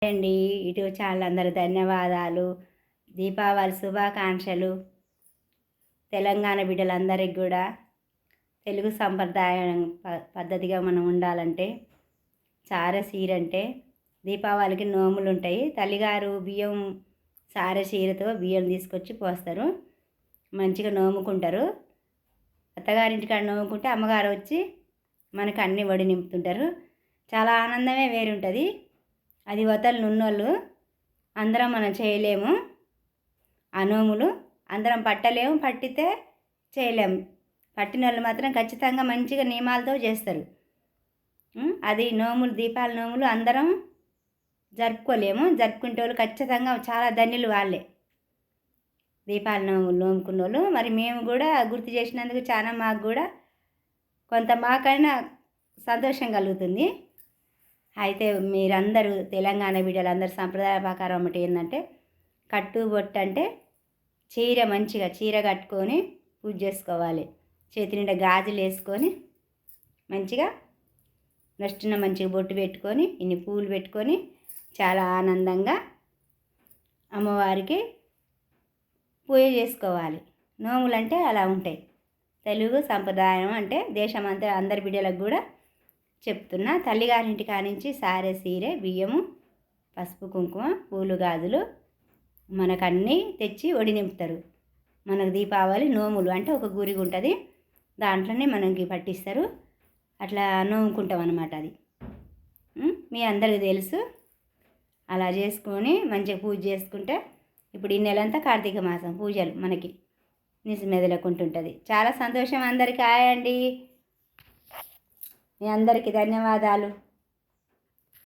అండి. ఇటు ఛానల్ అందరూ ధన్యవాదాలు. దీపావళి శుభాకాంక్షలు. తెలంగాణ బిడ్డలందరికి కూడా తెలుగు సంప్రదాయం పద్ధతిగా మనం ఉండాలంటే సారె సీరంటే దీపావళికి నోములు ఉంటాయి. తల్లిగారు బియ్యం సారె సీరతో బియ్యం తీసుకొచ్చి పోస్తారు. మంచిగా నోముకుంటారు. అత్తగారింటికాడ నోముకుంటే అమ్మగారు వచ్చి మనకు అన్నీ వడి నింపుతుంటారు. చాలా ఆనందమే వేరుంటుంది. అది వతలు ఉన్నోళ్ళు అందరం మనం చేయలేము. ఆ నోములు అందరం పట్టలేము, పట్టితే చేయలేము. పట్టిన వాళ్ళు మాత్రం ఖచ్చితంగా మంచిగా నియమాలతో చేస్తారు. అది నోములు దీపాల నోములు అందరం జరుపుకోలేము. జరుపుకునే వాళ్ళు ఖచ్చితంగా చాలా ధన్యులు వాళ్ళే, దీపాల నోములు నోముకున్న వాళ్ళు. మరి మేము కూడా గుర్తు చేసినందుకు చాలా మాకు కూడా కొంత మాకైనా సంతోషం కలుగుతుంది. అయితే మీరందరూ తెలంగాణ బిడ్డలందరూ సంప్రదాయ ప్రకారం ఒకటి ఏంటంటే కట్టుబొట్టు అంటే చీర, మంచిగా చీర కట్టుకొని పూజ చేసుకోవాలి. చేతి నిండా గాజులు వేసుకొని మంచిగా నష్టున మంచిగా బొట్టు పెట్టుకొని ఇన్ని పూలు పెట్టుకొని చాలా ఆనందంగా అమ్మవారికి పూజ చేసుకోవాలి. నోములు అంటే అలా ఉంటాయి. తెలుగు సంప్రదాయం అంటే దేశమంతా అందరి బిడ్డలకు కూడా చెప్తున్నా. తల్లిగారింటి కానించి సారె సీరె బియ్యము పసుపు కుంకుమ పూలు గాజులు మనకన్నీ తెచ్చి ఒడి నింపుతారు. మనకు దీపావళి నోములు అంటే ఒక గురిగి ఉంటుంది, దాంట్లోనే మనకి పట్టిస్తారు. అట్లా నోముకుంటాం అన్నమాట. అది మీ అందరికీ తెలుసు. అలా చేసుకొని మంచిగా పూజ చేసుకుంటే ఇప్పుడు ఈ నెలంతా కార్తీక మాసం పూజలు మనకి నిసి మెదలకుంటుంటుంది. చాలా సంతోషం. అందరికీ హాయ్ అండి. మీ అందరికీ ధన్యవాదాలు.